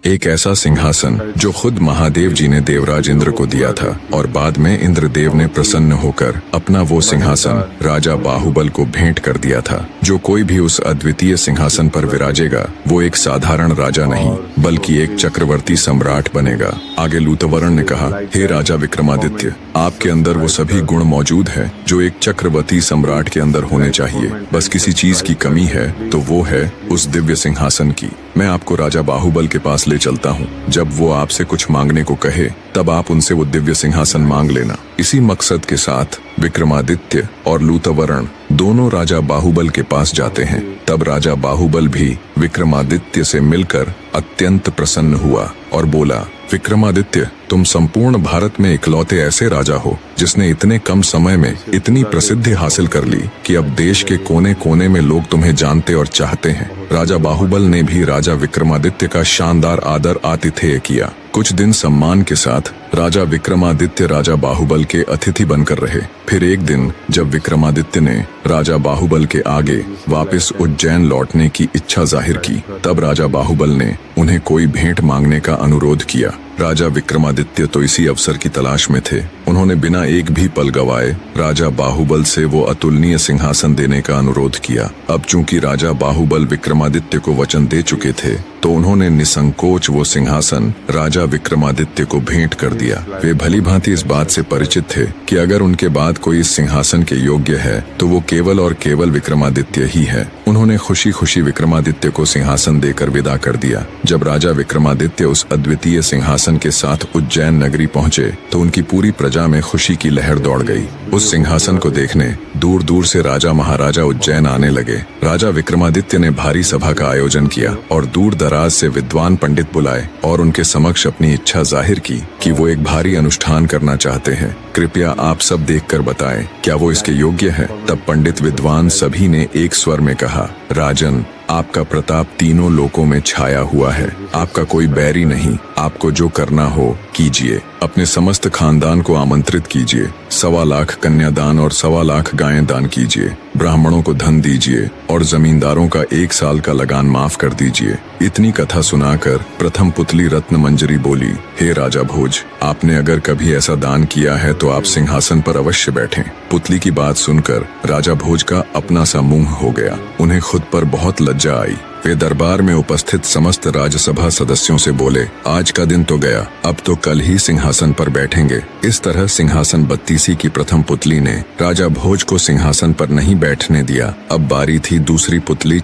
एक ऐसा सिंहासन जो खुद महादेव जी ने देवराज इंद्र को दिया था और बाद में इंद्रदेव ने प्रसन्न होकर अपना वो सिंहासन राजा बाहुबल को भेंट कर दिया था। जो कोई भी उस अद्वितीय सिंहासन पर विराजेगा वो एक साधारण राजा नहीं बल्कि एक चक्रवर्ती सम्राट बनेगा। आगे लूतवर्ण ने कहा, हे राजा विक्रमादित्य, आपके अंदर वो सभी गुण मौजूद है जो एक चक्रवर्ती सम्राट के अंदर होने चाहिए। बस किसी चीज की कमी है तो वो है उस दिव्य सिंहासन की। मैं आपको राजा बाहुबल के पास ले चलता हूँ। जब वो आपसे कुछ मांगने को कहे तब आप उनसे वो दिव्य सिंहासन मांग लेना। इसी मकसद के साथ विक्रमादित्य और लूतवर्ण दोनों राजा बाहुबल के पास जाते हैं। तब राजा बाहुबल भी विक्रमादित्य से मिलकर अत्यंत प्रसन्न हुआ और बोला, विक्रमादित्य, तुम संपूर्ण भारत में इकलौते ऐसे राजा हो जिसने इतने कम समय में इतनी प्रसिद्धि हासिल कर ली कि अब देश के कोने कोने में लोग तुम्हें जानते और चाहते हैं। राजा बाहुबल ने भी राजा विक्रमादित्य का शानदार आदर आतिथेय किया। कुछ दिन सम्मान के साथ राजा विक्रमादित्य राजा बाहुबल के अतिथि बनकर रहे। फिर एक दिन जब विक्रमादित्य ने राजा बाहुबल के आगे वापस उज्जैन लौटने की इच्छा जाहिर की तब राजा बाहुबल ने उन्हें कोई भेंट मांगने का अनुरोध किया। राजा विक्रमादित्य तो इसी अवसर की तलाश में थे। उन्होंने बिना एक भी पल गवाए राजा बाहुबल से वो अतुलनीय सिंहासन देने का अनुरोध किया। अब चूंकि राजा बाहुबल विक्रमादित्य को वचन दे चुके थे तो उन्होंने निसंकोच वो सिंहासन राजा विक्रमादित्य को भेंट कर दिया। वे भली भांति इस बात से परिचित थे कि अगर उनके बाद कोई इस सिंहासन के योग्य है तो वो केवल और केवल विक्रमादित्य ही है। उन्होंने खुशी खुशी विक्रमादित्य को सिंहासन देकर विदा कर दिया। जब राजा विक्रमादित्य उस अद्वितीय सिंहासन के साथ उज्जैन नगरी पहुंचे तो उनकी पूरी प्रजा में खुशी की लहर दौड़ गई। उस सिंहासन को देखने दूर दूर से राजा महाराजा उज्जैन आने लगे। राजा विक्रमादित्य ने भारी सभा का आयोजन किया और दूर दराज से विद्वान पंडित बुलाए और उनके समक्ष अपनी इच्छा जाहिर की कि वो एक भारी अनुष्ठान करना चाहते हैं। कृपया आप सब देखकर बताएं, क्या वो इसके योग्य है? तब पंडित विद्वान सभी ने एक स्वर में कहा, राजन, आपका प्रताप तीनों लोकों में छाया हुआ है। आपका कोई बैरी नहीं। आपको जो करना हो कीजिए। अपने समस्त खानदान को आमंत्रित कीजिए। 1.25 लाख कन्यादान और 1.25 लाख गायें दान कीजिए। ब्राह्मणों को धन दीजिए और जमींदारों का 1 साल का लगान माफ कर दीजिए। इतनी कथा सुनाकर प्रथम पुतली रत्न मंजरी बोली, हे राजा भोज, आपने अगर कभी ऐसा दान किया है तो आप सिंहासन पर अवश्य बैठें। पुतली की बात सुनकर राजा भोज का अपना सा मुंह हो गया। उन्हें खुद पर बहुत लज्जा आई। वे दरबार में उपस्थित समस्त राज्यसभा सदस्यों से बोले, आज का दिन तो गया, अब तो कल ही सिंहासन पर बैठेंगे। इस तरह सिंहासन बत्तीसी की प्रथम पुतली ने राजा भोज को सिंहासन पर नहीं बैठने दिया। अब बारी थी दूसरी पुतली